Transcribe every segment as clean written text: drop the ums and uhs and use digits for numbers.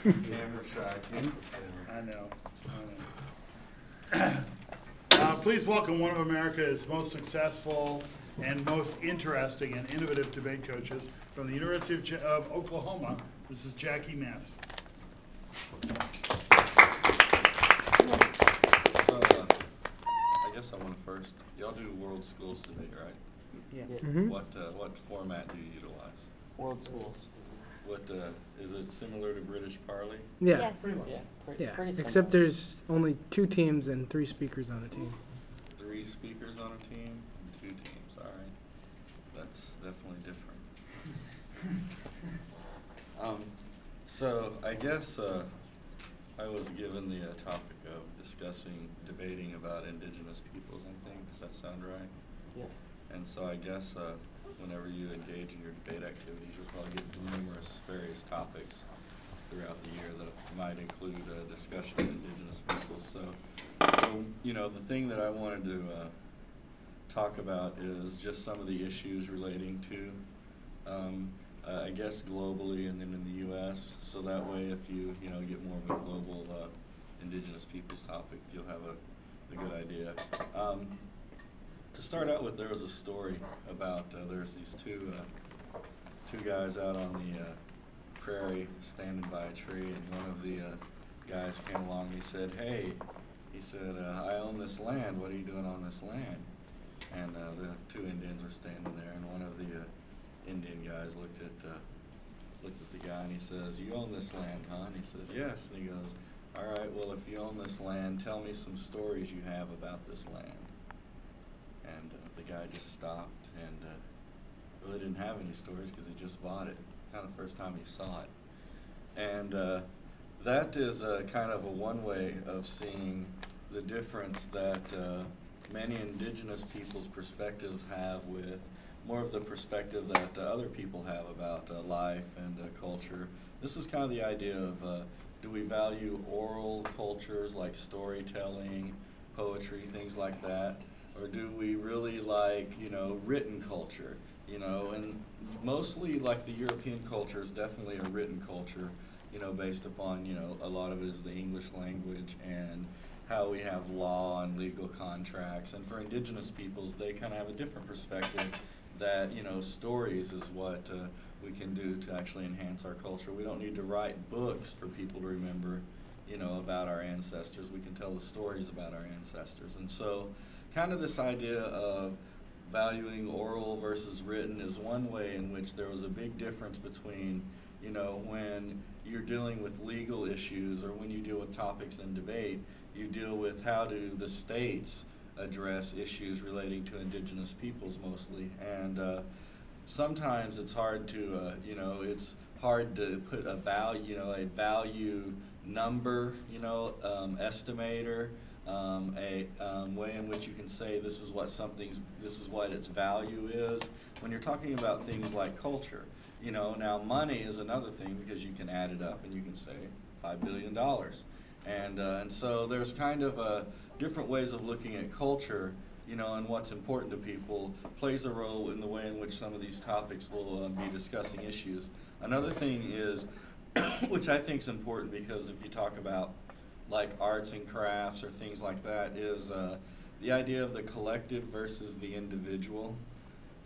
Camera shy. I know. Please welcome one of America's most successful and most interesting and innovative debate coaches from the University of Oklahoma. This is Jackie Massey. So, I guess I want first. Y'all do World Schools debate, right? Yeah. Mm-hmm. What format do you utilize? World Schools. What is it similar to British Parley? Yeah. Yes. Yeah. Pretty Except similar. there's only 2 teams and 3 speakers on a team. 3 speakers on a team, and 2 teams. All right, that's definitely different. So I guess I was given the topic of debating about Indigenous peoples. I think, does that sound right? Yeah. And so I guess whenever you engage in your debate activities, you'll probably get numerous various topics throughout the year that might include a discussion of Indigenous peoples. So, you know, the thing that I wanted to talk about is just some of the issues relating to, I guess, globally and then in the U.S. So that way, if you get more of a global Indigenous peoples topic, you'll have a good idea. To start out with, there was a story about there's these two guys out on the prairie standing by a tree, and one of the guys came along and he said, "Hey," he said, "I own this land. What are you doing on this land?" And the 2 Indians were standing there, and one of the Indian guys looked at the guy and he says, "You own this land, huh?" And he says, "Yes." And he goes, "All right, well, if you own this land, tell me some stories you have about this land." And the guy just stopped and really didn't have any stories because he just bought it. Kind of the first time he saw it. And that is kind of a one way of seeing the difference that many Indigenous people's perspectives have with more of the perspective that other people have about life and culture. This is kind of the idea of do we value oral cultures like storytelling, poetry, things like that, or do we really like, written culture? And mostly like the European culture is definitely a written culture, based upon, a lot of it is the English language and how we have law and legal contracts. And for Indigenous peoples, they kind of have a different perspective that, stories is what we can do to actually enhance our culture. We don't need to write books for people to remember, about our ancestors. We can tell the stories about our ancestors. And so kind of this idea of valuing oral versus written is one way in which there was a big difference between, when you're dealing with legal issues or when you deal with topics in debate, you deal with how do the states address issues relating to Indigenous peoples mostly. And sometimes it's hard to, it's hard to put a value, a value number, estimator, a way in which you can say this is what its value is. When you're talking about things like culture, now money is another thing because you can add it up and you can say $5 billion. And so there's kind of different ways of looking at culture, and what's important to people plays a role in the way in which some of these topics will be discussing issues. Another thing is, which I think is important because if you talk about like arts and crafts or things like that, is the idea of the collective versus the individual.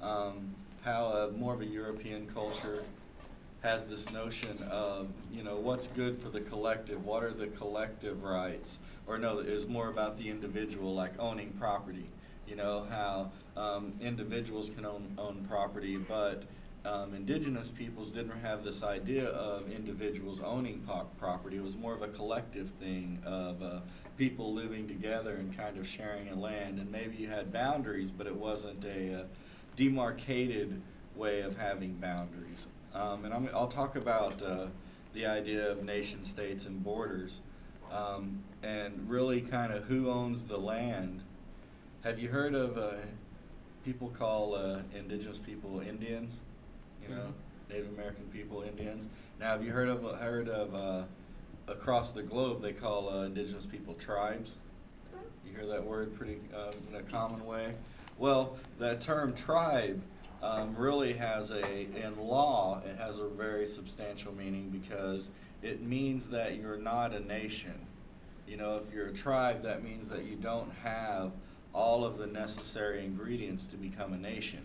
How more of a European culture has this notion of, what's good for the collective, what are the collective rights, or no, it is more about the individual, like owning property. How individuals can own property, but Indigenous peoples didn't have this idea of individuals owning property. It was more of a collective thing of people living together and kind of sharing a land. And maybe you had boundaries, but it wasn't a demarcated way of having boundaries. And I'll talk about the idea of nation states and borders, and really kind of who owns the land. Have you heard of people call Indigenous people Indians? Native American people Indians. Now, have you heard of across the globe they call Indigenous people tribes? You hear that word pretty in a common way. Well, that term tribe really has in law, it has a very substantial meaning because it means that you're not a nation. You know, if you're a tribe, that means that you don't have all of the necessary ingredients to become a nation.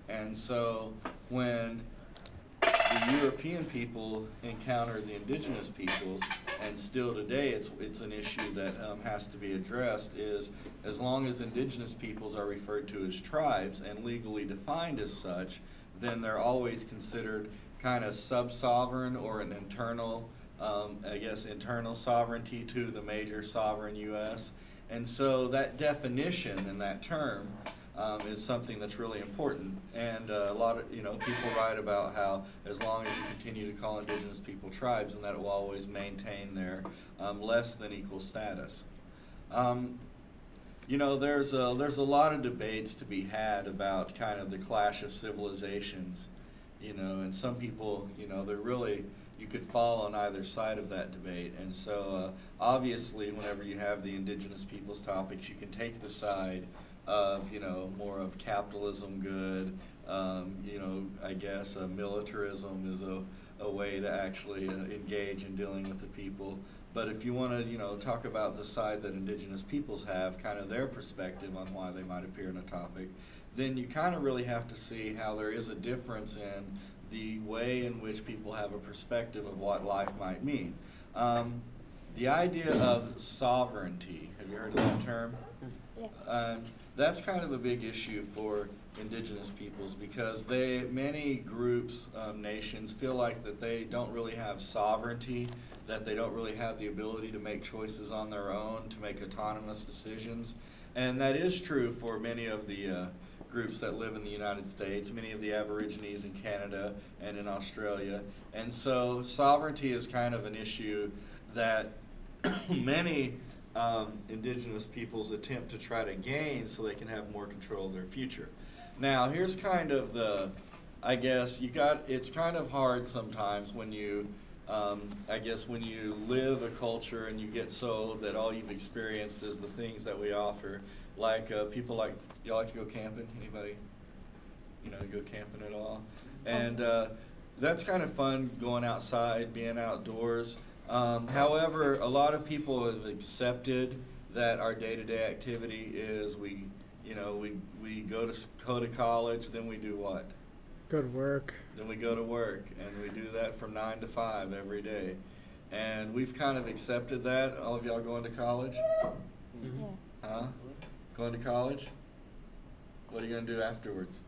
And so when the European people encountered the indigenous peoples, and still today it's an issue that has to be addressed, is as long as indigenous peoples are referred to as tribes and legally defined as such, then they're always considered kind of sub-sovereign or an internal, I guess, internal sovereignty to the major sovereign U.S. And so that definition and that term is something that's really important. And a lot of people write about how as long as you continue to call indigenous people tribes, and that it will always maintain their less than equal status. There's a lot of debates to be had about kind of the clash of civilizations, and some people, they're really, you could fall on either side of that debate. And so obviously whenever you have the indigenous peoples topics, you can take the side of, more of capitalism good, I guess militarism is a way to actually engage in dealing with the people. But if you want to, talk about the side that indigenous peoples have, kind of their perspective on why they might appear in a topic, then you kind of really have to see how there is a difference in the way in which people have a perspective of what life might mean. The idea of sovereignty, have you heard of that term? Yeah. That's kind of a big issue for indigenous peoples because many groups, nations, feel like that they don't really have sovereignty, that they don't really have the ability to make choices on their own, to make autonomous decisions. And that is true for many of the groups that live in the United States, many of the Aborigines in Canada and in Australia. And so sovereignty is kind of an issue that many indigenous peoples attempt to try to gain so they can have more control of their future. Now, here's kind of the, I guess, it's kind of hard sometimes when you, I guess, when you live a culture and you get so that all you've experienced is the things that we offer. Like people like, y'all like to go camping? Anybody, go camping at all? And that's kind of fun, going outside, being outdoors. However, a lot of people have accepted that our day-to-day activity is we go to college, then we do what? Go to work. Then we go to work, and we do that from 9 to 5 every day. And we've kind of accepted that. All of y'all going to college? Yeah. Huh? Going to college? What are you going to do afterwards?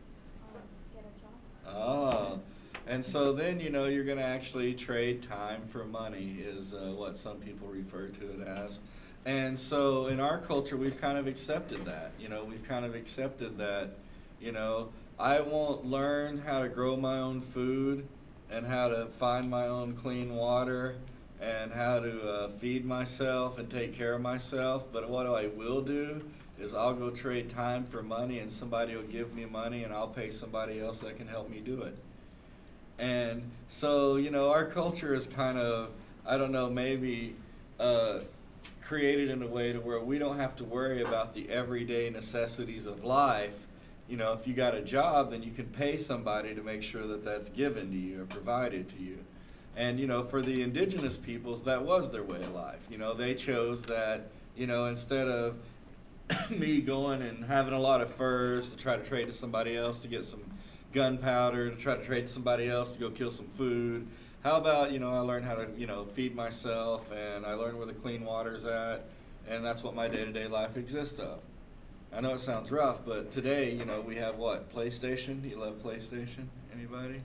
Get a job. Oh. And so then, you're going to actually trade time for money is what some people refer to it as. And so in our culture, we've kind of accepted that. We've kind of accepted that, I won't learn how to grow my own food and how to find my own clean water and how to feed myself and take care of myself. But what I will do is I'll go trade time for money, and somebody will give me money and I'll pay somebody else that can help me do it. And so, our culture is kind of, I don't know, maybe created in a way to where we don't have to worry about the everyday necessities of life. If you got a job, then you can pay somebody to make sure that that's given to you or provided to you. And, for the indigenous peoples, that was their way of life. They chose that, instead of me going and having a lot of furs to try to trade to somebody else to get some gunpowder, to try to trade to somebody else to go kill some food. How about, I learned how to, feed myself, and I learned where the clean water's at, and that's what my day-to-day life exists of. I know it sounds rough, but today, we have what? PlayStation? Do you love PlayStation? Anybody?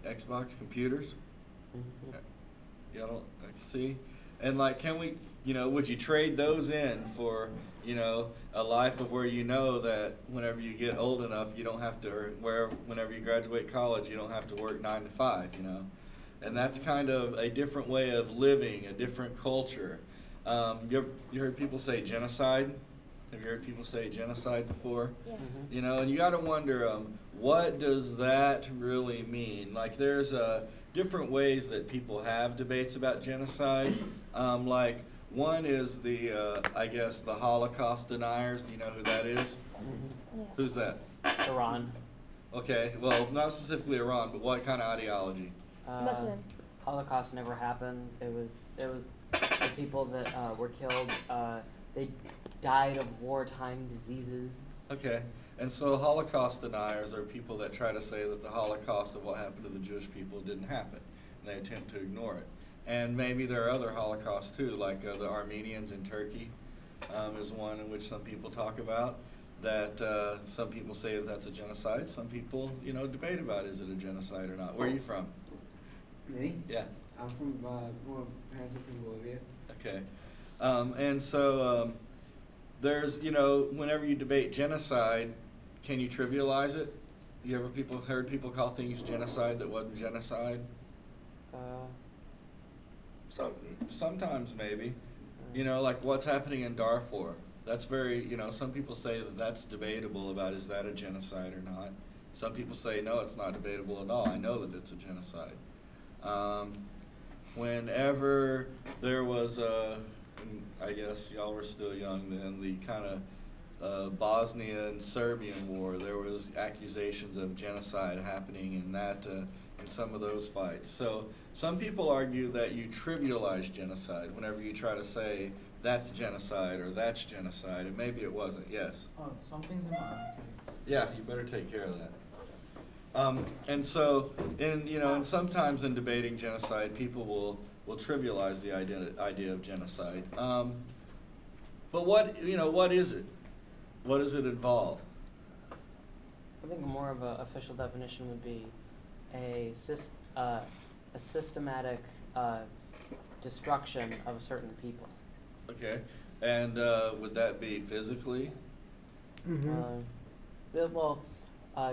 Xbox, computers? Mm-hmm. Y'all don't see? And can we, would you trade those in for, a life of where that whenever you get old enough, you don't have to, or whenever you graduate college, you don't have to work 9 to 5, And that's kind of a different way of living, a different culture. You heard people say genocide? Have you heard people say genocide before? Yes. And you got to wonder, what does that really mean? There's different ways that people have debates about genocide. One is I guess, the Holocaust deniers. Do you know who that is? Mm-hmm. Yeah. Who's that? Iran. Okay, well, not specifically Iran, but what kind of ideology? Muslim. Holocaust never happened. It was the people that were killed. They died of wartime diseases. Okay, and so Holocaust deniers are people that try to say that the Holocaust of what happened to the Jewish people didn't happen, and they attempt to ignore it. And maybe there are other Holocausts too, like the Armenians in Turkey is one in which some people talk about. That some people say that that's a genocide. Some people, debate about is it a genocide or not. Where are you from? Me? Yeah. I'm from, my parents are from Bolivia. Okay. And so there's, whenever you debate genocide, can you trivialize it? You ever heard people call things genocide that wasn't genocide? Sometimes maybe. Like what's happening in Darfur. That's very, some people say that that's debatable about is that a genocide or not. Some people say, no, it's not debatable at all. I know that it's a genocide. Whenever there was I guess y'all were still young then, the kind of Bosnian Serbian war, there was accusations of genocide happening in that, in some of those fights. So some people argue that you trivialize genocide whenever you try to say that's genocide or that's genocide, and maybe it wasn't, yes? Oh, something's in my eye. Yeah, you better take care of that. And so, and sometimes in debating genocide, people will trivialize the idea of genocide. But what is it? What does it involve? I think more of an official definition would be a systematic destruction of a certain people. Okay, and would that be physically? Mm-hmm.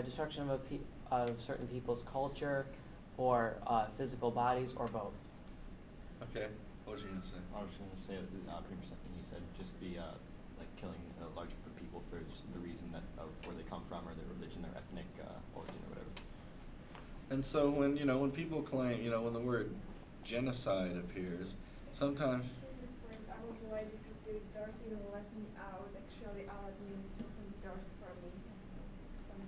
Destruction of certain people's culture, or physical bodies, or both. Okay, what was you gonna say? I was going to say pretty much something he said, just the like killing a large group of people for just the reason of where they come from, or their religion, their ethnic origin, or whatever. And so when people claim, when the word genocide appears, sometimes. I was worried because the doors didn't let me out. Actually, allowed me to open the doors for me. So I'm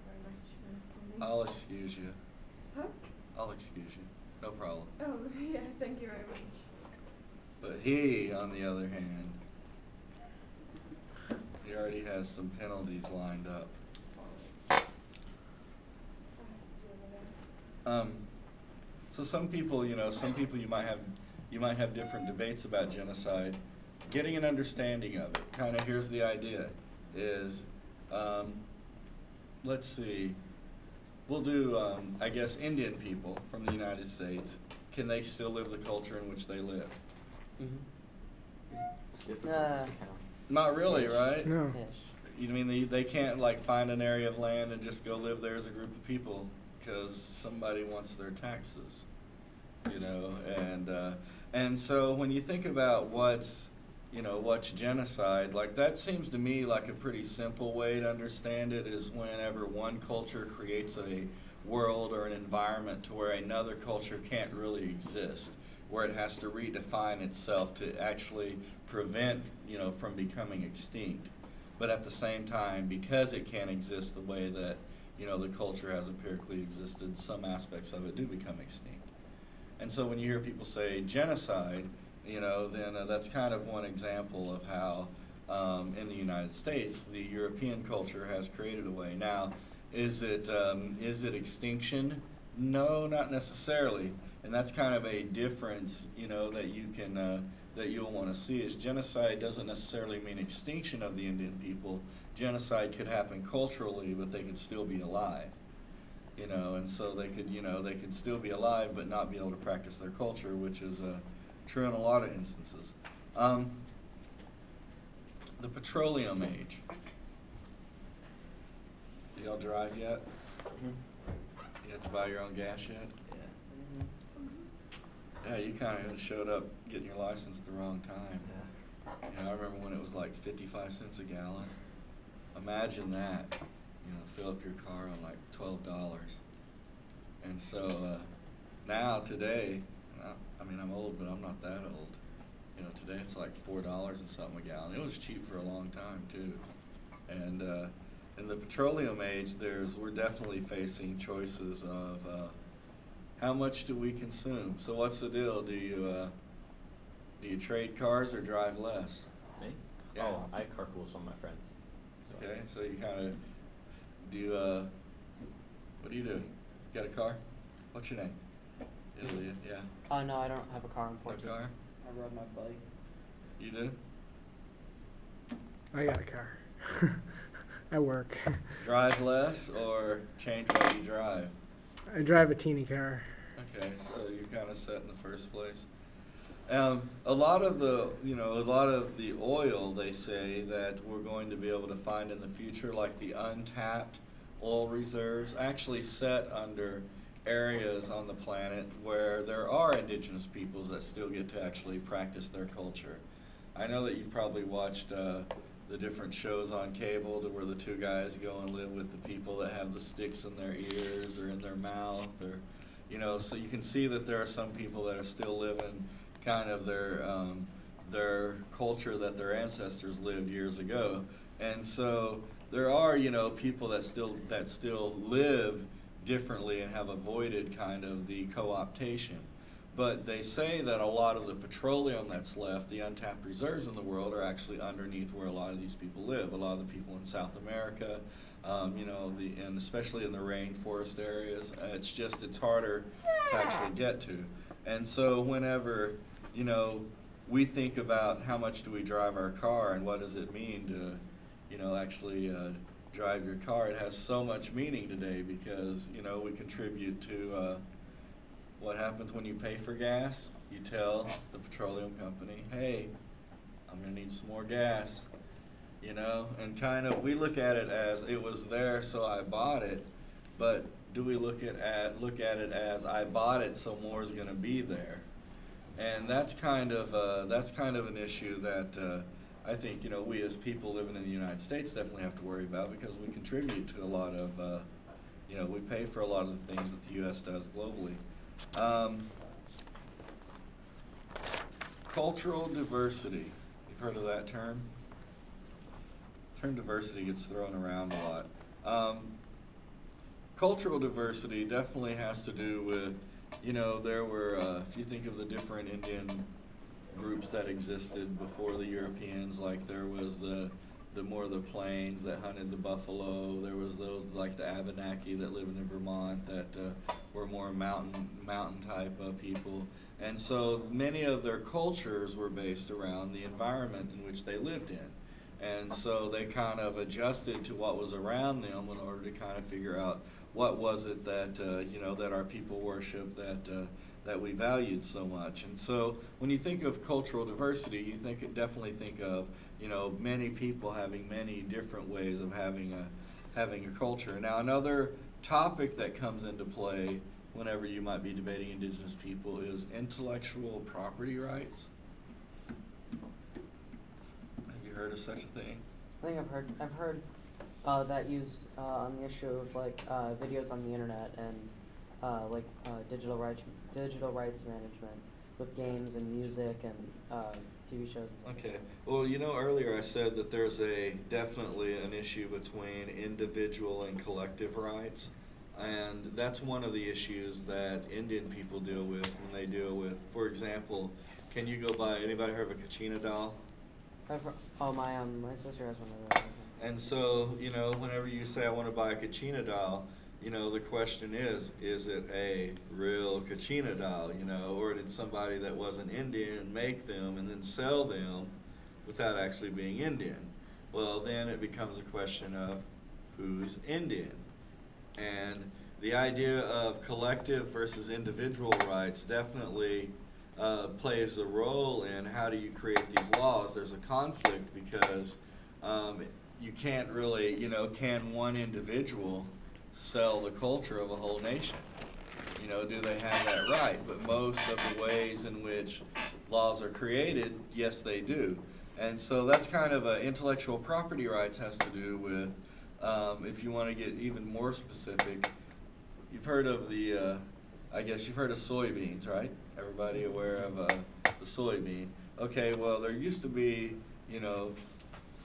very much understanding. I'll excuse you. Huh? I'll excuse you. No problem. Oh, yeah, thank you very much. But he, on the other hand, he already has some penalties lined up. I have to deal with it. So some people, you might have different debates about genocide. Getting an understanding of it, kind of here's the idea, is, let's see, we'll do, I guess, Indian people from the United States. Can they still live the culture in which they live? Mm-hmm. It's difficult to count. Not really, right? No. Ish. You mean they can't like find an area of land and just go live there as a group of people because somebody wants their taxes, and so when you think about what's genocide, like that seems to me like a pretty simple way to understand it is whenever one culture creates a world or an environment to where another culture can't really exist, where it has to redefine itself to actually prevent, from becoming extinct. But at the same time, because it can't exist the way that, the culture has empirically existed, some aspects of it do become extinct. And so when you hear people say genocide, then that's kind of one example of how in the United States, the European culture has created a way. Now, is it extinction? No, not necessarily. And that's kind of a difference, that you can that you'll want to see is genocide doesn't necessarily mean extinction of the Indian people. Genocide could happen culturally, but they could still be alive. And so they could still be alive but not be able to practice their culture, which is true in a lot of instances. The petroleum age. Do y'all drive yet? You have to buy your own gas yet? Yeah, you kind of showed up getting your license at the wrong time. I remember when it was like 55 cents a gallon. Imagine that, fill up your car on like $12. And so today, I'm old, but I'm not that old. Today it's like $4 and something a gallon. It was cheap for a long time too. And in the petroleum age, we're definitely facing choices of how much do we consume. So what's the deal? Do you trade cars or drive less? Me? Yeah. Oh, I carpool with some of my friends. So. Okay, so you kind of do. What do? You got a car? What's your name? Ilya. Yeah. Oh no, I don't have a car, No unfortunately. car? I ride my bike. You do? I got a car. I work. Drive less or change what you drive? I drive a teeny car. Okay, so you're kind of set in the first place. A lot of the oil they say that we're going to be able to find in the future, like the untapped oil reserves, actually set under areas on the planet where there are indigenous peoples that still get to actually practice their culture. I know that you've probably watched the different shows on cable to where the two guys go and live with the people that have the sticks in their ears or in their mouth, or so you can see that there are some people that are still living kind of their culture that their ancestors lived years ago. And so there are people that still live differently and have avoided kind of the co-optation. But they say that a lot of the petroleum that's left, the untapped reserves in the world, are actually underneath where a lot of these people live. A lot of the people in South America, and especially in the rainforest areas, it's harder to actually get to. And so whenever, we think about how much do we drive our car and what does it mean to, actually drive your car, it has so much meaning today because, we contribute to what happens when you pay for gas. You tell the petroleum company, hey, I'm going to need some more gas, and kind of we look at it as it was there so I bought it, but do we look at it as I bought it so more is going to be there? And that's kind of an issue that I think we as people living in the United States definitely have to worry about, because we contribute to a lot of we pay for a lot of the things that the U.S. does globally. Cultural diversity. You've heard of that term? Term diversity gets thrown around a lot. Cultural diversity definitely has to do with, there were, if you think of the different Indian groups that existed before the Europeans, like there was the more of the plains that hunted the buffalo. There was those like the Abenaki that lived in Vermont that were more mountain type of people. And so many of their cultures were based around the environment in which they lived in. And so they kind of adjusted to what was around them in order to kind of figure out what was it that that our people worshiped, that we valued so much. And so when you think of cultural diversity, you definitely think of many people having many different ways of having a culture. Now another topic that comes into play whenever you might be debating indigenous people is intellectual property rights. Have you heard of such a thing? I think I've heard that used on the issue of like videos on the internet and digital rights management with games and music and TV shows and stuff. Okay. Well, earlier I said that there's definitely an issue between individual and collective rights, and that's one of the issues that Indian people deal with when they deal with, for example, can you go buy, anybody heard of a Kachina doll? My sister has one of those. And so, whenever you say I want to buy a Kachina doll, the question is it a real Kachina doll, or did somebody that wasn't Indian make them and then sell them without actually being Indian? Well, then it becomes a question of who's Indian. And the idea of collective versus individual rights definitely plays a role in how do you create these laws. There's a conflict because you can't really, can one individual sell the culture of a whole nation? Do they have that right? But most of the ways in which laws are created, yes, they do. And so that's kind of intellectual property rights has to do with, if you want to get even more specific, you've heard of I guess you've heard of soybeans, right? Everybody aware of the soybean? Okay, well, there used to be,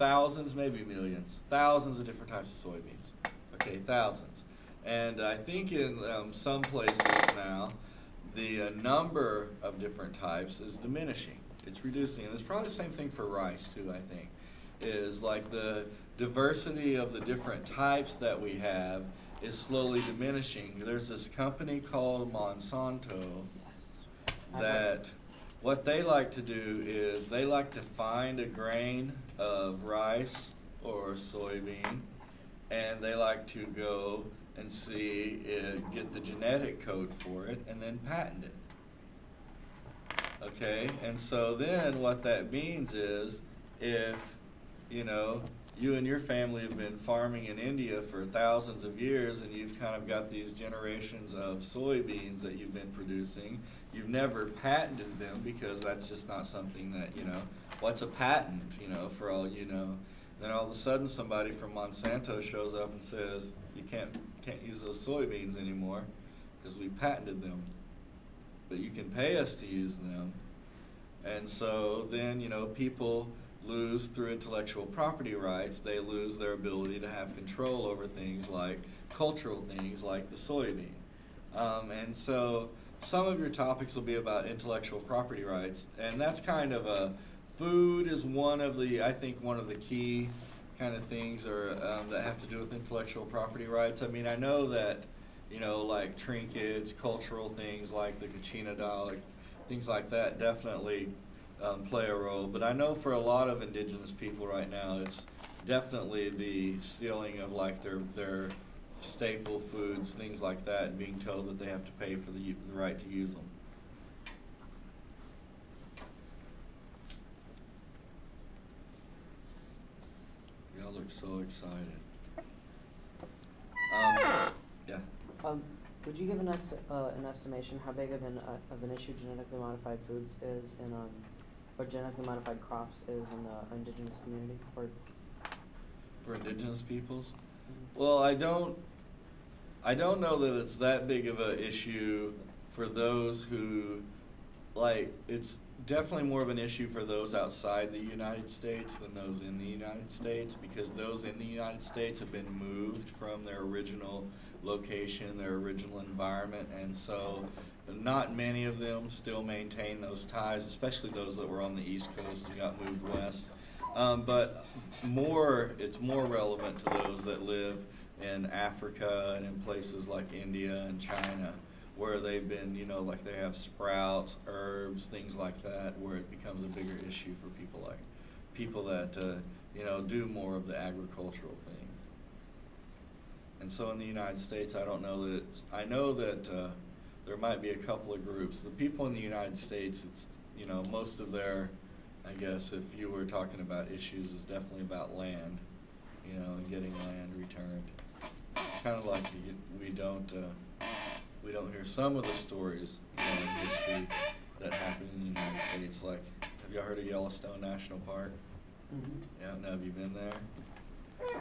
thousands, maybe millions, thousands of different types of soybeans. Okay, thousands. And I think in some places now, the number of different types is diminishing. It's reducing. And it's probably the same thing for rice too, I think. Is like the diversity of the different types that we have is slowly diminishing. There's this company called Monsanto that what they like to do is they like to find a grain of rice or soybean, and they like to go and see get the genetic code for it and then patent it. Okay, and so then what that means is if, you know, you and your family have been farming in India for thousands of years and you've kind of got these generations of soybeans that you've been producing, you've never patented them because that's just not something that, you know, what's a patent, you know, for all you know. Then all of a sudden somebody from Monsanto shows up and says, you can't use those soybeans anymore because we patented them, but you can pay us to use them. And so then, you know, people lose through intellectual property rights, they lose their ability to have control over things like cultural things like the soybean. And so some of your topics will be about intellectual property rights, and that's kind of a, food is one of the, I think one of the key kind of things or that have to do with intellectual property rights. I mean, I know that, you know, like trinkets, cultural things like the Kachina doll, like, things like that definitely play a role. But I know for a lot of indigenous people right now, it's definitely the stealing of like their staple foods, things like that, and being told that they have to pay for the right to use them. Y'all look so excited. Yeah. Would you give an estimation how big of an issue genetically modified foods is in or genetically modified crops is in the indigenous community? Or For indigenous peoples? Well, I don't know that it's that big of an issue for those who, like, it's definitely more of an issue for those outside the United States than those in the United States, because those in the United States have been moved from their original location, their original environment, and so not many of them still maintain those ties, especially those that were on the East Coast and got moved west. But it's more relevant to those that live in Africa and in places like India and China, where they've been, you know, like they have sprouts, herbs, things like that, where it becomes a bigger issue for people that you know, do more of the agricultural thing. And so in the United States, I don't know that it's, I know that there might be a couple of groups. The people in the United States, it's, you know, most of their, I guess if you were talking about issues, is definitely about land, you know, and getting land returned. It's kind of like we don't hear some of the stories, you know, in history that happen in the United States. Like, have y'all heard of Yellowstone National Park? mm-hmm. Yeah, no, have you been there?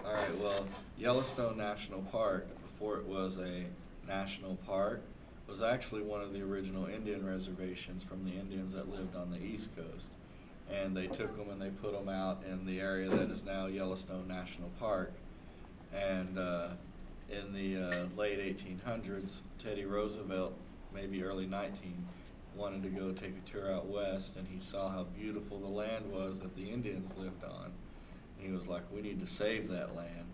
All right, well, Yellowstone National Park, before it was a national park, was actually one of the original Indian reservations from the Indians that lived on the East Coast. And they took them and they put them out in the area that is now Yellowstone National Park. And in the late 1800s, Teddy Roosevelt, maybe early 19, wanted to go take a tour out west, and he saw how beautiful the land was that the Indians lived on. And he was like, we need to save that land.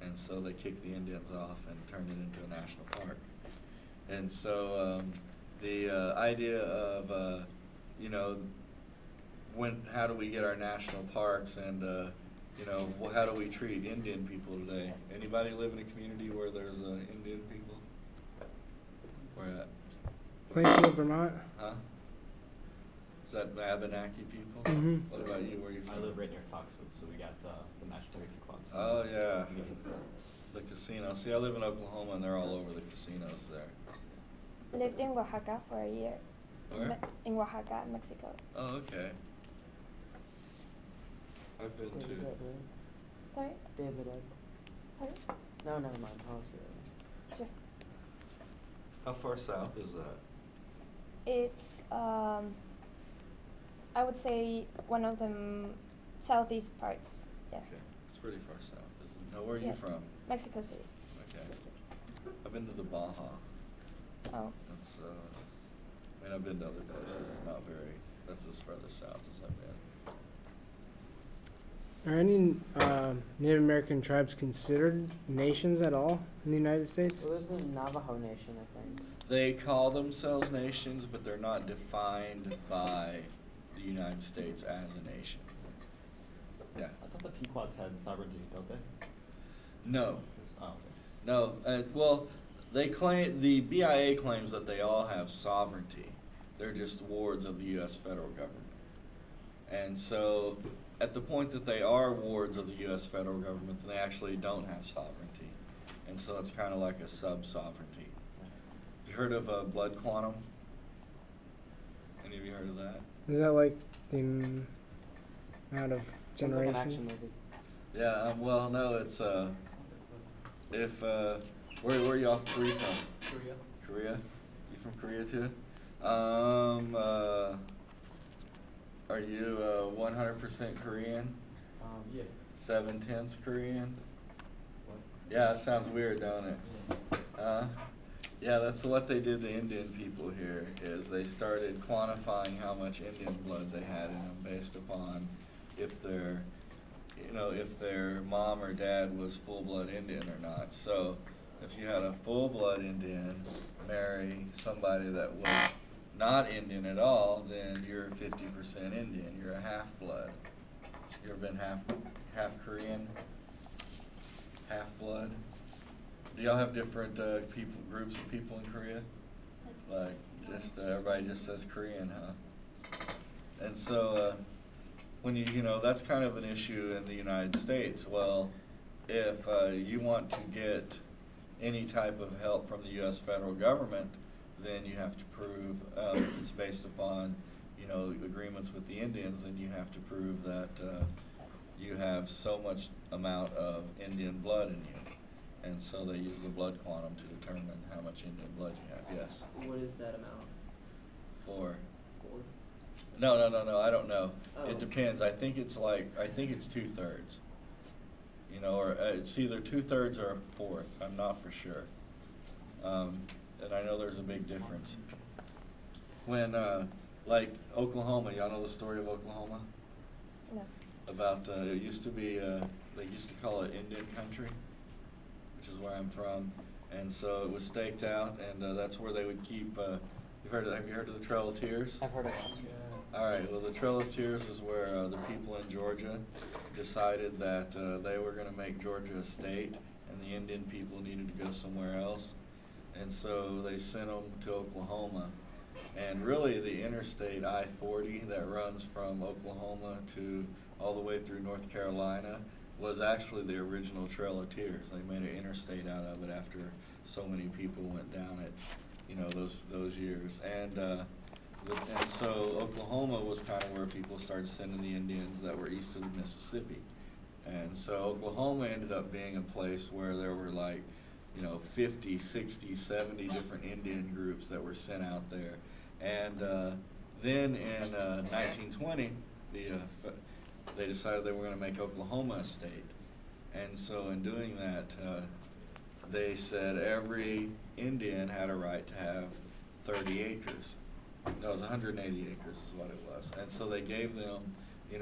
And so they kicked the Indians off and turned it into a national park. And so the idea of, you know, how do we get our national parks, and you know, how do we treat Indian people today? Anybody live in a community where there's Indian people? Where at? Plainfield, Vermont. Huh? Is that Abenaki people? Mm-hmm. What about you? Where are you from? I live right near Foxwoods, so we got the Matchtoga Pequots. Oh yeah, the casino. See, I live in Oklahoma, and they're all over the casinos there. Lived in Oaxaca for a year. Where? In Oaxaca, Mexico. Oh, okay. I've been David to. Ed, right? Sorry? David Ed. Sorry? No, never mind. Tell us your Sure. How far south is that? It's, I would say, one of the southeast parts Yeah. Okay. It's pretty far south, isn't it? Now, where are you Yeah. from? Mexico City. Okay. I've been to the Baja. Oh. That's, I mean, I've been to other places, but not very, that's as further south as I've been. Are any Native American tribes considered nations at all in the United States? Well, there's the Navajo Nation, I think. They call themselves nations, but they're not defined by the United States as a nation. Yeah. I thought the Pequots had sovereignty, don't they? No. Oh, okay. No. Well, they claim, the BIA claims that they all have sovereignty. They're just wards of the U.S. federal government. And so, at the point that they are wards of the U.S. federal government, they actually don't have sovereignty. And so it's kind of like a sub-sovereignty. You heard of blood quantum? Any of you heard of that? Is that like the amount of Sounds like an action generations? movie. Yeah, well, no, it's, if, where are y'all three from? Korea. Korea? You from Korea too? Are you 100% Korean? Yeah. 7/10 Korean? What? Yeah, it sounds weird, don't it? Yeah, that's what they did to Indian people here, is they started quantifying how much Indian blood they had in them based upon if their, if their mom or dad was full-blood Indian or not. So if you had a full-blood Indian marry somebody that was not Indian at all, then you're 50% Indian. You're a half-blood. You ever been half Korean? Half-blood? Do y'all have different groups of people in Korea? Like, just everybody just says Korean, huh? And so, when that's kind of an issue in the United States. Well, if you want to get any type of help from the U.S. federal government, then you have to prove, if it's based upon, agreements with the Indians, then you have to prove that you have so much amount of Indian blood in you. And so they use the blood quantum to determine how much Indian blood you have. Yes? What is that amount? For? For? No, I don't know. Oh. It depends. I think it's 2/3. Or it's either 2/3 or 1/4. I'm not for sure. And I know there's a big difference. When, like Oklahoma, y'all know the story of Oklahoma? No. About, it used to be, they used to call it Indian country, which is where I'm from. And so it was staked out, and that's where they would keep, have you heard of the Trail of Tears? I've heard of it. All right, well, the Trail of Tears is where the people in Georgia decided that they were going to make Georgia a state, and the Indian people needed to go somewhere else. And so they sent them to Oklahoma. And really, the interstate I-40 that runs from Oklahoma to all the way through North Carolina was actually the original Trail of Tears. They made an interstate out of it after so many people went down it, those years. And so Oklahoma was kind of where people started sending the Indians that were east of the Mississippi. And so Oklahoma ended up being a place where there were 50, 60, 70 different Indian groups that were sent out there. And then in 1920, they decided they were going to make Oklahoma a state. And so in doing that, they said every Indian had a right to have 30 acres. No, it was 180 acres is what it was. And so they gave them,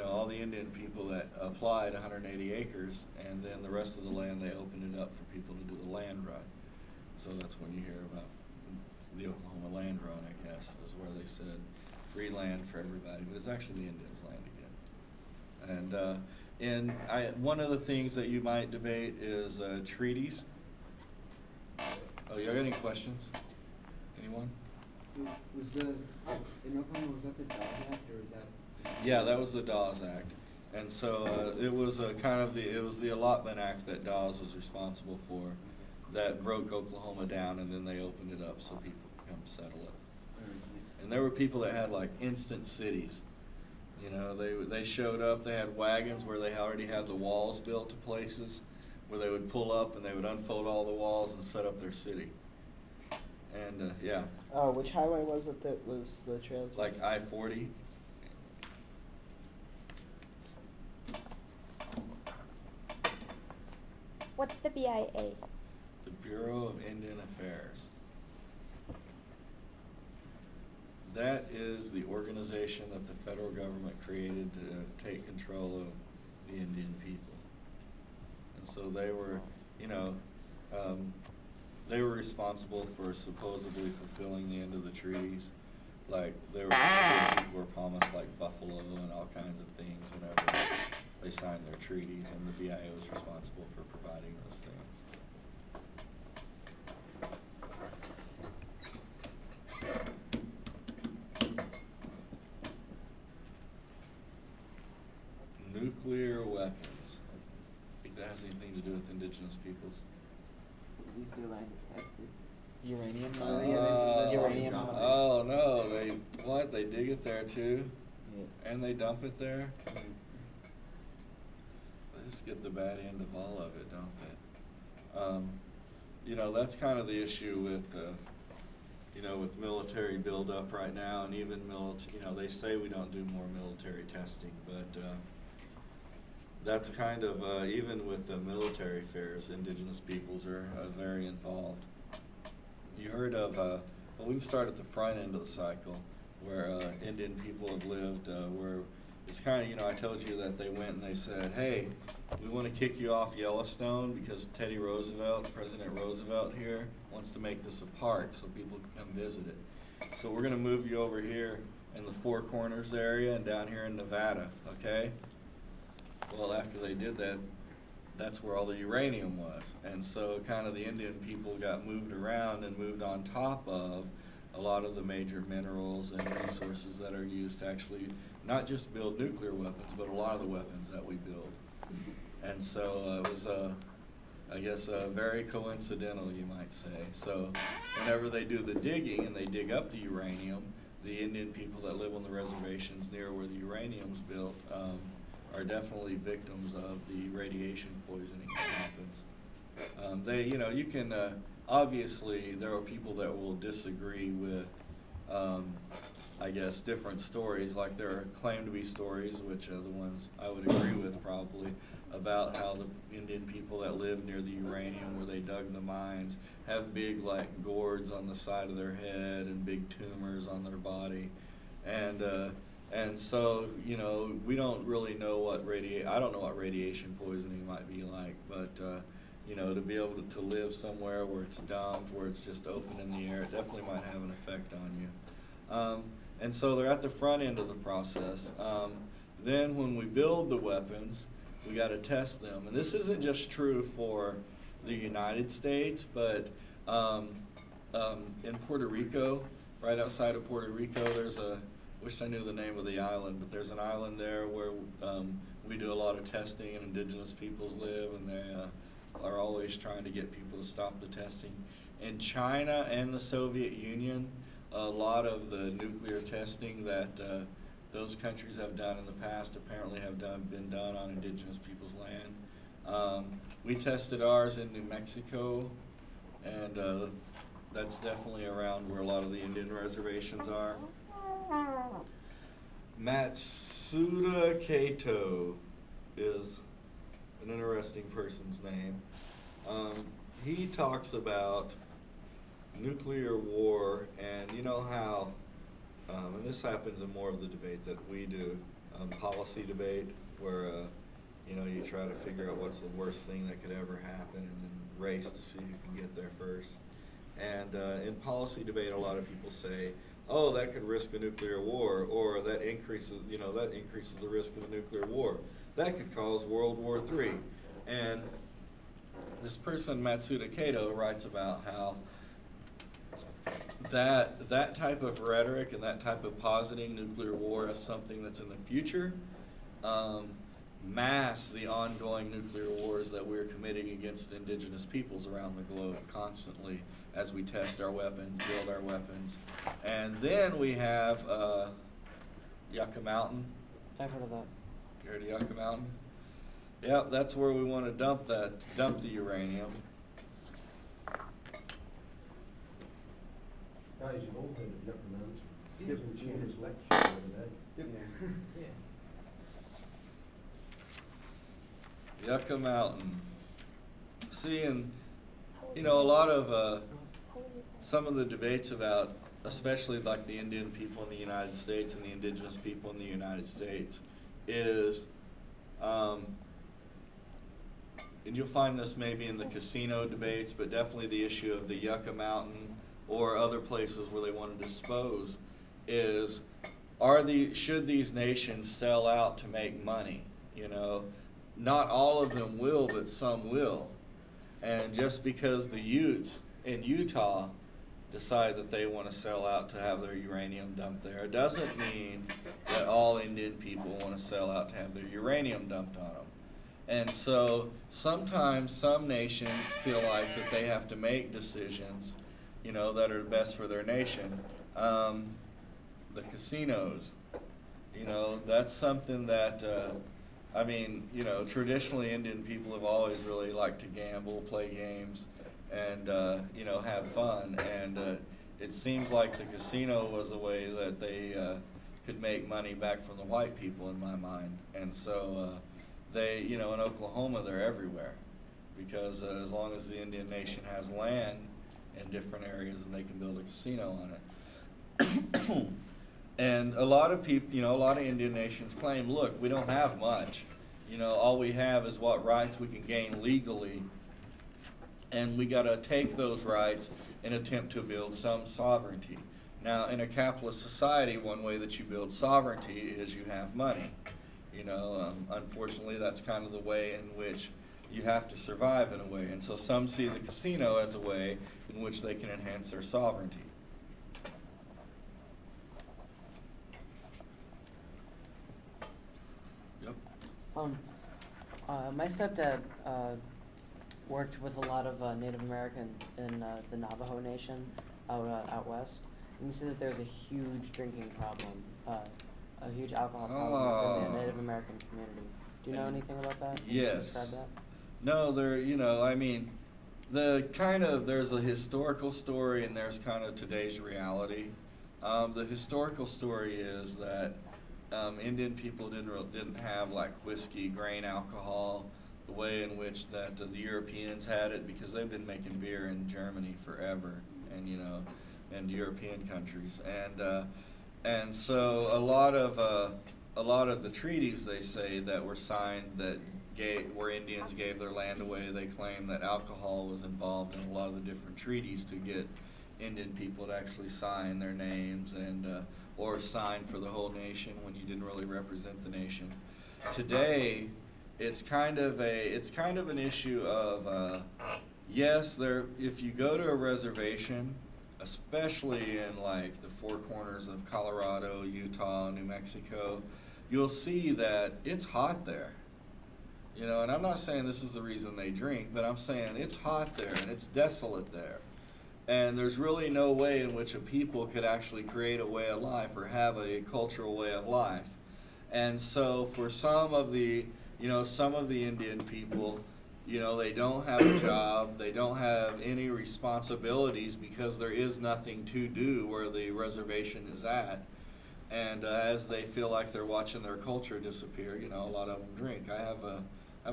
all the Indian people that applied 180 acres, and then the rest of the land they opened it up for people to do the land run. So that's when you hear about the Oklahoma land run, I guess, is where they said free land for everybody, but it's actually the Indians' land again. And one of the things that you might debate is treaties. Oh, you got any questions? Anyone? Was in Oklahoma, was that the Dawes Act, or was that? Yeah, that was the Dawes Act. And so it was it was the Allotment Act that Dawes was responsible for that broke Oklahoma down, and then they opened it up so people could come settle it. And there were people that had instant cities. They showed up, they had wagons where they already had the walls built to places where they would pull up and they would unfold all the walls and set up their city. And yeah. Oh, which highway was it that was the trail? Like I-40. What's the BIA? The Bureau of Indian Affairs. That is the organization that the federal government created to take control of the Indian people. And so they were, you know, they were responsible for supposedly fulfilling the end of the treaties. Like people were promised like buffalo and all kinds of things whenever they signed their treaties, and the BIA was responsible for providing those things. Nuclear weapons. I think that has anything to do with indigenous peoples. We used to like test it. Uranium. Uranium. Oh no, they dig it there too? Yeah. And they dump it there? They just get the bad end of all of it, don't they? You know, that's kind of the issue with, you know, with military buildup right now, and even you know, they say we don't do more military testing, but that's kind of, even with the military affairs, indigenous peoples are very involved. You heard of, well, we can start at the front end of the cycle, where Indian people have lived, where it's kind of, you know, I told you that they went and they said, hey, we want to kick you off Yellowstone because Teddy Roosevelt, President Roosevelt here, wants to make this a park so people can come visit it. So we're going to move you over here in the Four Corners area and down here in Nevada, okay? Well, after they did that, that's where all the uranium was. And so kind of the Indian people got moved around and moved on top of a lot of the major minerals and resources that are used to actually not just build nuclear weapons, but a lot of the weapons that we build. And so it was, I guess, very coincidental, you might say. So whenever they do the digging and they dig up the uranium, the Indian people that live on the reservations near where the uranium's built are definitely victims of the radiation poisoning that happens. They, you know, you can, obviously there are people that will disagree with, I guess, different stories. Like there are claimed to be stories, which are the ones I would agree with probably, about how the Indian people that live near the uranium where they dug the mines have big like gourds on the side of their head and big tumors on their body. And so, you know, we don't really know what I don't know what radiation poisoning might be like, but, you know, to be able to live somewhere where it's dumped, where it's just open in the air, it definitely might have an effect on you. And so they're at the front end of the process. Then when we build the weapons, we got to test them. And this isn't just true for the United States, but in Puerto Rico, right outside of Puerto Rico, there's wish I knew the name of the island, but there's an island there where we do a lot of testing and indigenous peoples live, and they are always trying to get people to stop the testing. In China and the Soviet Union, a lot of the nuclear testing that those countries have done in the past apparently have been done on indigenous people's land. We tested ours in New Mexico, and that's definitely around where a lot of the Indian reservations are. Matsuda Kato is an interesting person's name. He talks about nuclear war, and you know how, and this happens in more of the debate that we do, policy debate, where you know, you try to figure out what's the worst thing that could ever happen and then race to see who can get there first. And in policy debate, a lot of people say, oh, that could risk a nuclear war, or that increases, you know, that increases the risk of a nuclear war. That could cause World War III. And this person, Matsuda Kato, writes about how that type of rhetoric and that type of positing nuclear war as something that's in the future mask the ongoing nuclear wars that we're committing against indigenous peoples around the globe constantly as we test our weapons, build our weapons. And then we have Yucca Mountain. I've heard of that. You heard of Yucca Mountain? Yep, that's where we want to dump the uranium. Guys, you've all heard of Yucca Mountain. Given Gina's lecture the other day. Yeah. Yucca Mountain. See, and you know, a lot of some of the debates about, especially like the Indian people in the United States and the indigenous people in the United States, is, and you'll find this maybe in the casino debates, but definitely the issue of the Yucca Mountain or other places where they want to dispose, is should these nations sell out to make money? You know, not all of them will, but some will. And just because the Utes in Utah decide that they want to sell out to have their uranium dumped there, doesn't mean that all Indian people want to sell out to have their uranium dumped on them. And so sometimes some nations feel like that they have to make decisions, you know, that are best for their nation. The casinos, you know, that's something that, I mean, you know, traditionally Indian people have always really liked to gamble, play games, and, you know, have fun. And it seems like the casino was a way that they could make money back from the white people, in my mind. And so they, you know, in Oklahoma, they're everywhere, because as long as the Indian nation has land in different areas, then they can build a casino on it. And a lot of people, you know, a lot of Indian nations claim, look, we don't have much. You know, all we have is what rights we can gain legally, and we got to take those rights and attempt to build some sovereignty. Now, in a capitalist society, one way that you build sovereignty is you have money. You know, unfortunately, that's kind of the way in which you have to survive in a way. And so some see the casino as a way in which they can enhance their sovereignty. My stepdad worked with a lot of Native Americans in the Navajo Nation out west, and he said that there's a huge drinking problem, a huge alcohol problem in the Native American community. Do you know anything about that? Can you Yes. describe that? No, you know, I mean, there's a historical story and there's kind of today's reality. The historical story is that Indian people didn't have like whiskey, grain alcohol, the way in which that the Europeans had it, because they've been making beer in Germany forever, and you know, and European countries, and so a lot of the treaties, they say, that were signed where Indians gave their land away, they claim that alcohol was involved in a lot of the different treaties to get Indian people to actually sign their names and or sign for the whole nation when you didn't really represent the nation. Today, it's kind of an issue of yes, if you go to a reservation, especially in like the four corners of Colorado, Utah, New Mexico, you'll see that it's hot there. You know, and I'm not saying this is the reason they drink, but I'm saying it's hot there and it's desolate there. And there's really no way in which a people could actually create a way of life or have a cultural way of life. And so for some of the Indian people, you know, they don't have a job, they don't have any responsibilities because there is nothing to do where the reservation is at. And as they feel like they're watching their culture disappear, you know, a lot of them drink. I have a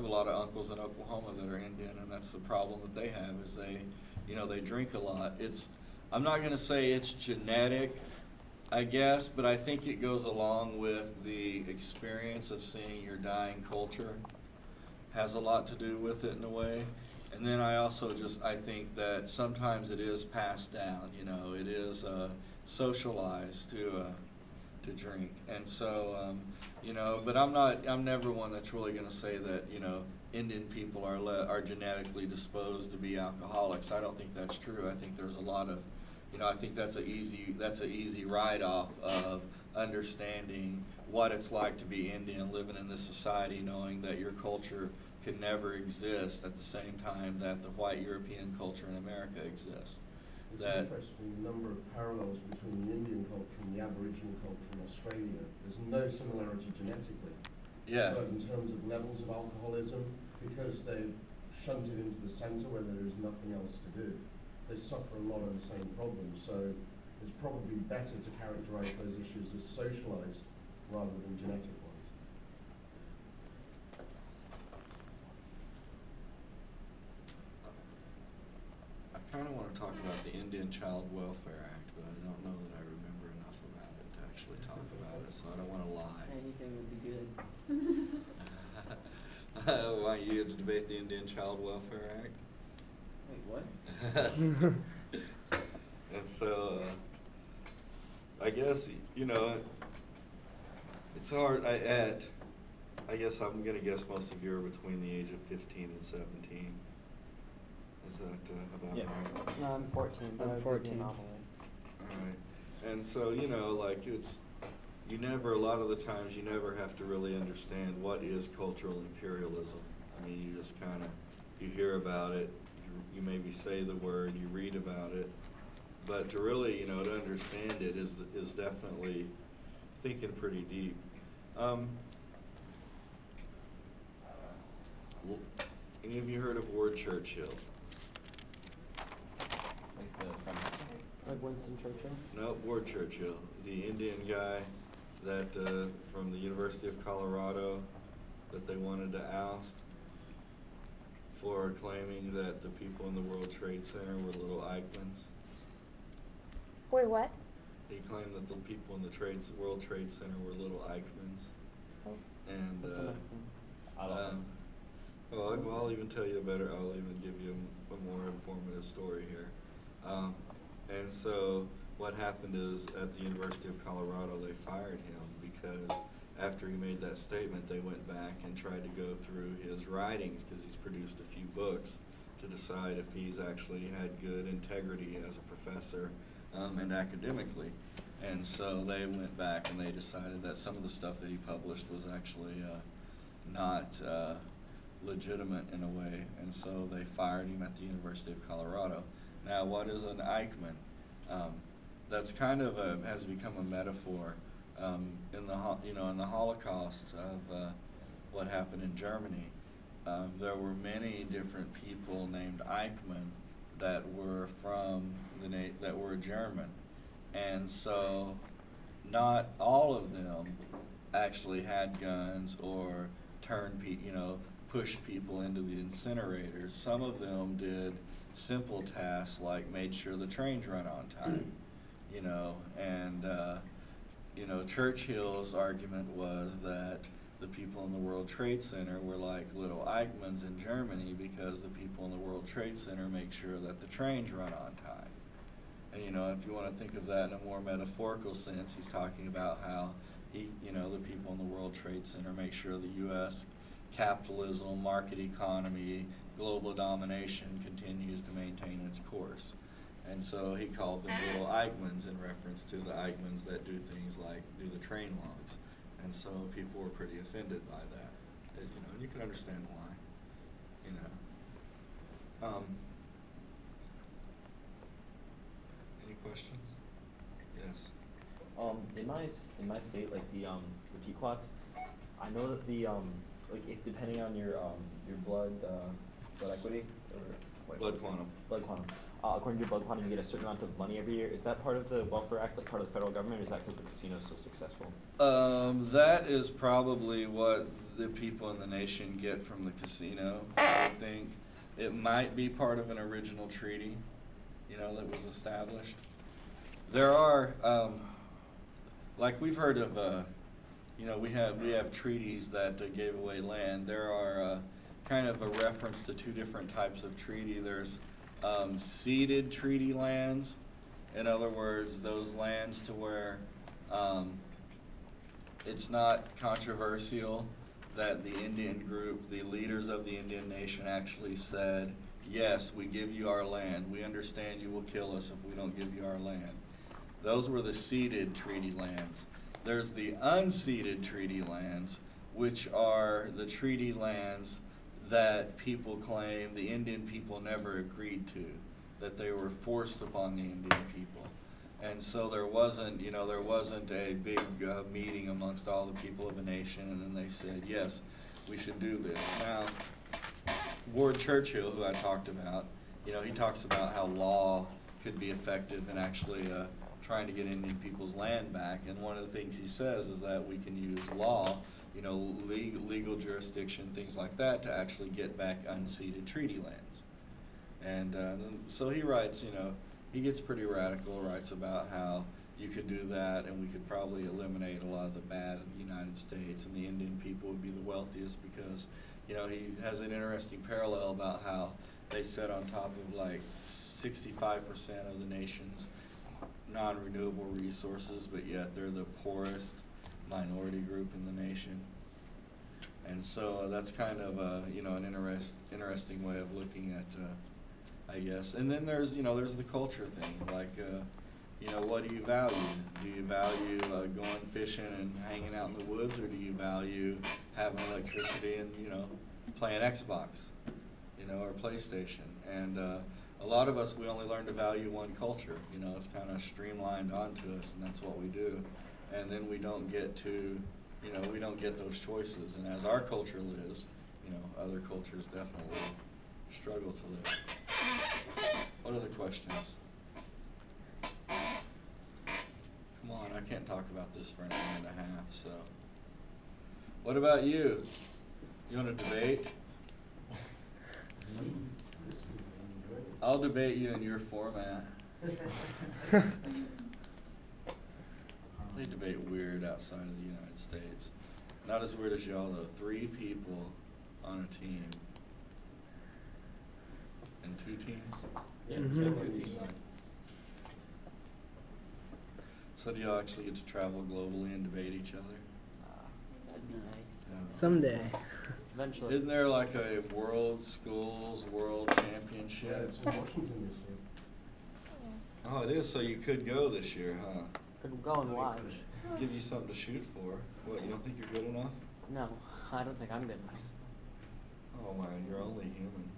lot of uncles in Oklahoma that are Indian, and that's the problem that they have, is they drink a lot. I'm not going to say it's genetic, I guess, but I think it goes along with the experience of seeing your dying culture. Has a lot to do with it in a way. And then I think that sometimes it is passed down, you know, it is socialized to drink. And so, you know, but I'm never one that's really going to say that, you know, Indian people are genetically disposed to be alcoholics. I don't think that's true. I think there's a lot of, you know, I think that's an easy write-off of understanding what it's like to be Indian, living in this society, knowing that your culture could never exist at the same time that the white European culture in America exists. It's interesting, the number of parallels between the Indian culture and the Aboriginal culture in Australia. There's no similarity genetically. Yeah. But in terms of levels of alcoholism, because they're shunted into the centre where there is nothing else to do, they suffer a lot of the same problems. So it's probably better to characterise those issues as socialised rather than genetic ones. to talk about the Indian Child Welfare Act, but I don't know that I remember enough about it to actually talk about it, so I don't want to lie. Anything would be good. Want you to debate the Indian Child Welfare Act? Wait, what? And so, I guess, you know, it's hard. I guess I'm going to guess most of you are between the age of 15 and 17. Is that about Yeah. right? No, I'm 14, but I'm I would be 14. the anomaly. All right. And so, you know, like a lot of the times you never have to really understand what is cultural imperialism. I mean, you just kind of, you hear about it, you maybe say the word, you read about it, but to really, you know, to understand it is definitely thinking pretty deep. Any of you heard of Ward Churchill? Like the feminist. Like Winston Churchill? No, Ward Churchill, the Indian guy that from the University of Colorado that they wanted to oust for claiming that the people in the World Trade Center were little Eichmanns. Wait, what? He claimed that the people in the World Trade Center were little Eichmanns. Oh. And What's an I don't know. well, I'll even tell you better. I'll even give you a more informative story here. And so what happened is at the University of Colorado, they fired him because after he made that statement, they went back and tried to go through his writings, because he's produced a few books, to decide if he's actually had good integrity as a professor and academically. And so they went back and they decided that some of the stuff that he published was actually not legitimate in a way, and so they fired him at the University of Colorado. Now, what is an Eichmann? That's kind of has become a metaphor in the Holocaust of what happened in Germany. There were many different people named Eichmann that were from that were German, and so not all of them actually had guns or pushed people into the incinerators. Some of them did simple tasks like made sure the trains run on time, and Churchill's argument was that the people in the World Trade Center were like little Eichmanns in Germany because the people in the World Trade Center make sure that the trains run on time. And if you want to think of that in a more metaphorical sense, he's talking about how the people in the World Trade Center make sure the U.S. capitalism, market economy, global domination continues to maintain its course. And so he called them little Eichmanns in reference to the Eichmanns that do things like do the train logs. And so people were pretty offended by that. And you can understand why. Any questions? Yes. In my state, like the Pequots, I know that the like if depending on your blood equity or Blood quantum. According to your blood quantum, you get a certain amount of money every year. Is that part of the Welfare Act, like part of the federal government, or is that because the casino is so successful? That is probably what the people in the nation get from the casino. I think it might be part of an original treaty, that was established. There are, like we've heard of, we have treaties that gave away land. There are kind of a reference to two different types of treaty. There's ceded treaty lands. In other words, those lands to where it's not controversial that the Indian group, the leaders of the Indian nation actually said, yes, we give you our land. We understand you will kill us if we don't give you our land. Those were the ceded treaty lands. There's the unceded treaty lands, which are the treaty lands that people claim the Indian people never agreed to, that they were forced upon the Indian people. And so there wasn't a big meeting amongst all the people of a nation, and then they said, yes, we should do this. Now, Ward Churchill, who I talked about, he talks about how law could be effective in actually trying to get Indian people's land back. And one of the things he says is that we can use law, legal jurisdiction, things like that, to actually get back unceded treaty lands. And so he writes, you know, he gets pretty radical, writes about how you could do that and we could probably eliminate a lot of the bad of the United States, and the Indian people would be the wealthiest because, you know, he has an interesting parallel about how they sit on top of like 65% of the nation's non-renewable resources, but yet they're the poorest minority group in the nation. And so that's kind of you know, an interesting way of looking at, I guess. And then there's, you know, there's the culture thing, like, you know, what do you value? Do you value going fishing and hanging out in the woods, or do you value having electricity and, you know, playing Xbox, you know, or PlayStation? And a lot of us, we only learn to value one culture. You know, it's kind of streamlined onto us, and that's what we do. And then we don't get to, you know, we don't get those choices. And as our culture lives, you know, other cultures definitely struggle to live. What other questions? Come on, I can't talk about this for an hour and a half, so. What about you? You want to debate? I'll debate you in your format. They debate weird outside of the United States. Not as weird as y'all, though. 3 people on a team. And 2 teams? Yeah, Mhm. yeah, 2 teams. So do y'all actually get to travel globally and debate each other? That'd be nice. Someday. Eventually. Isn't there like a World Schools World Yeah, Championship? it's in Washington this year. Oh, it is, so you could go this year, huh? Could go and watch. Give you something to shoot for. What, you don't think you're good enough? No, I don't think I'm good enough. Oh my, you're only human.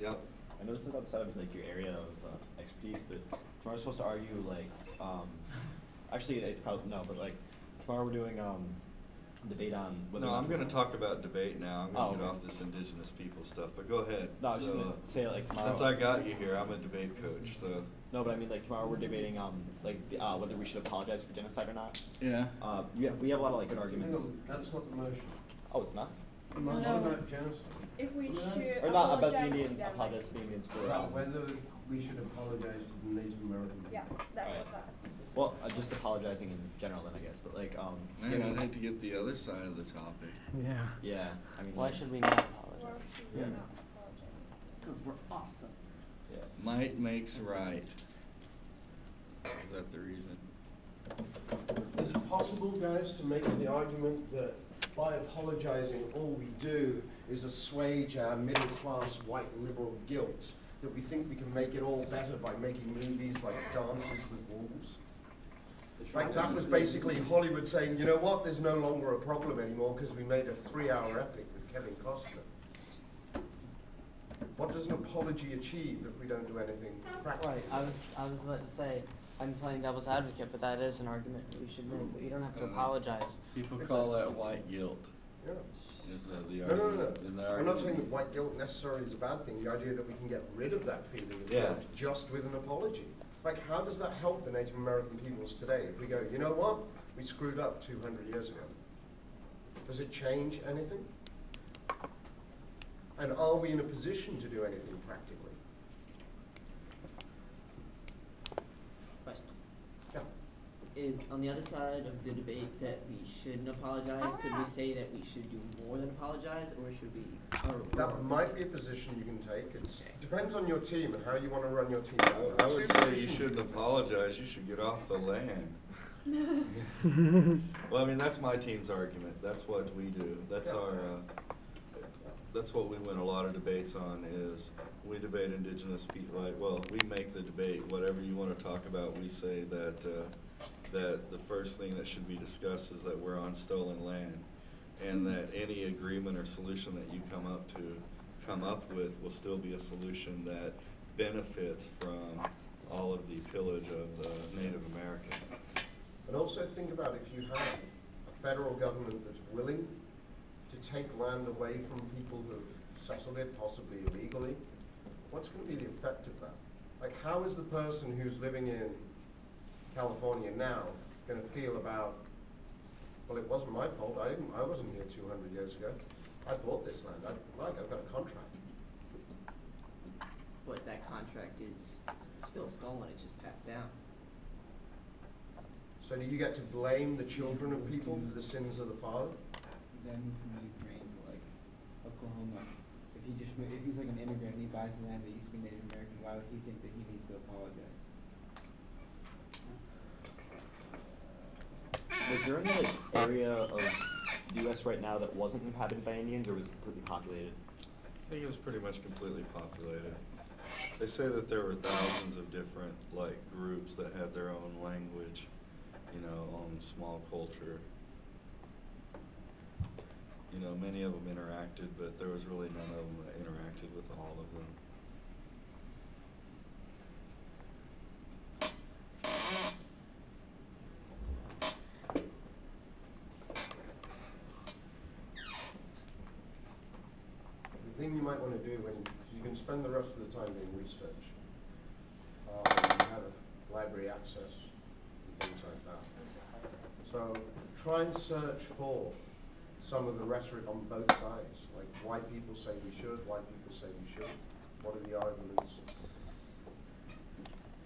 Yep. I know this is not set up as like your area of expertise, but tomorrow we're supposed to argue like, actually it's probably, no, but like tomorrow we're doing debate on whether. No, I'm gonna talk about debate now. I'm gonna get okay. off this Indigenous people stuff, but go ahead. No, I was just So, gonna say like tomorrow. since I got you here, I'm a debate coach, so. No, but I mean like tomorrow we're debating like whether we should apologize for genocide or not. Yeah. We have a lot of like good Hang arguments. on, that's not the motion. Oh, it's not. The motion No. about genocide. If we No. should Or not about the apologize Indian. to them, Apologize to the Indians for. About whether we should apologize to the Native American people. Yeah, that Alright. was that. Well, just apologizing in general then I guess, but like Man, I'd hate to get the other side of the topic. Yeah. yeah, I mean. Why should we not Why apologize? should we Yeah. not apologize? Because we're awesome. Yeah. Might makes right. Is that the reason? Is it possible, guys, to make the argument that by apologizing, all we do is assuage our middle-class white liberal guilt, that we think we can make it all better by making movies like Dances with Wolves? Like that was basically Hollywood saying, you know what, there's no longer a problem anymore because we made a 3-hour epic with Kevin Costner. What does an apology achieve if we don't do anything practical? Right, I was about to say, I'm playing devil's advocate, but that is an argument we should make, but you don't have to apologize. People call that white guilt. Yeah. Is the No, argument? no, in no. the I'm not argument. saying that white guilt necessarily is a bad thing. The idea that we can get rid of that feeling of Yeah. guilt just with an apology. Like, how does that help the Native American peoples today? If we go, you know what? We screwed up 200 years ago. Does it change anything? And are we in a position to do anything practically? Question. Yeah. Is on the other side of the debate that we shouldn't apologize, could we say that we should do more than apologize, or should we? That might be a position you can take. It depends on your team and how you want to run your team. I would say you shouldn't apologize, you should get off the land. Well, I mean, that's my team's argument, that's what we do, that's our, that's what we win a lot of debates on, is we debate Indigenous people, like, well, we make the debate, whatever you wanna talk about, we say that, that the first thing that should be discussed is that we're on stolen land, and that any agreement or solution that you come up with will still be a solution that benefits from all of the pillage of the Native American. And also think about if you have a federal government that's willing to take land away from people who have settled it, possibly illegally, what's going to be the effect of that? Like, how is the person who's living in California now going to feel about, well, it wasn't my fault, I wasn't here 200 years ago. I bought this land. I've got a contract. But that contract is still stolen, it's just passed down. So do you get to blame the children of people for the sins of the father? The guy moved from Ukraine to like Oklahoma. If he's like an immigrant and he buys land that used to be Native American, why would he think that he needs to apologize? Was there any like area of the U.S. right now that wasn't inhabited by Indians, or was it completely populated? I think it was pretty much completely populated. They say that there were thousands of different like groups that had their own language, you know, own small culture. You know, many of them interacted, but there was really none of them that interacted with all of them. The thing you might want to do when you can spend the rest of the time doing research, you have library access and things like that. So try and search for some of the rhetoric on both sides, like why people say we should, why people say we shouldn't. What are the arguments?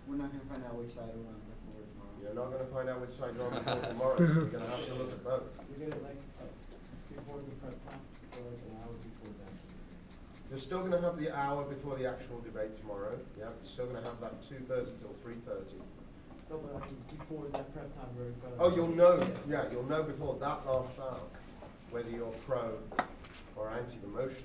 We're not going to find out which side we're on before tomorrow. You're not going to find out which side you're on before tomorrow, so you're going to have to look at both. We did it like before the press conference, so like an hour before that. You're still going to have the hour before the actual debate tomorrow. Yeah, you're still going to have that 2:30 till 3:30. No, but I mean before that prep time, we're in front of. Oh, you'll know. Yeah, you'll know before that last hour whether you're pro or anti the motion.